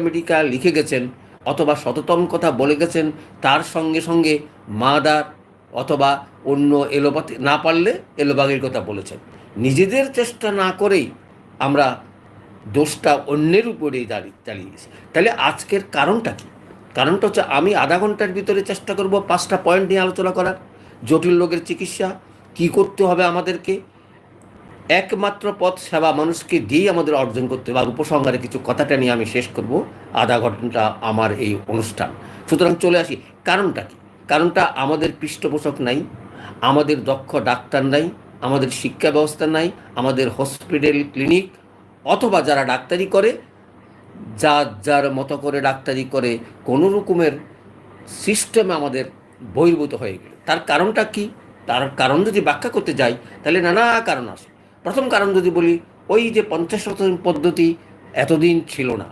Medica লিখে গেছেন অথবা সততম কথা বলে গেছেন, তার সঙ্গে সঙ্গে মাদার অথবা অন্য এলোপাতি না পারলে এলোবাগের কথা বলেছেন। নিজেদের চেষ্টা না করেই আমরা দোষটা অন্যের উপরেই চালিয়েছি। তাহলে আজকের কারণটা কি? কারণটা হচ্ছে আমি আধা ঘন্টার ভিতরে চেষ্টা করব 5টা পয়েন্ট নিয়ে আলোচনা করার। জটিল রোগের চিকিৎসা কি করতে হবে আমাদেরকে, একমাত্র পথ সেবা মানুষকে দিয়েই আমাদের অর্জন করতে হবে। আর উপসংহারে কিছু কথাটা নিয়ে আমি শেষ করব আধা ঘন্টা আমার এই অনুষ্ঠান। সুতরাং চলে আসি, কারণটা কি? কারণটা আমাদের পৃষ্ঠপোষক নাই, আমাদের দক্ষ ডাক্তার নাই, আমাদের শিক্ষা ব্যবস্থা নাই, আমাদের হসপিটাল ক্লিনিক অথবা যারা ডাক্তারি করে যার মতো করে ডাক্তারি করে কোনো রকমের সিস্টেমে আমাদের বহির্ভূত হয়ে গেল। তার কারণটা কি? তার কারণ যদি ব্যাখ্যা করতে যাই তাহলে নানা কারণ আসে। প্রথম কারণ যদি বলি, ওই যে 50 শতাংশ পদ্ধতি এতদিন ছিল না,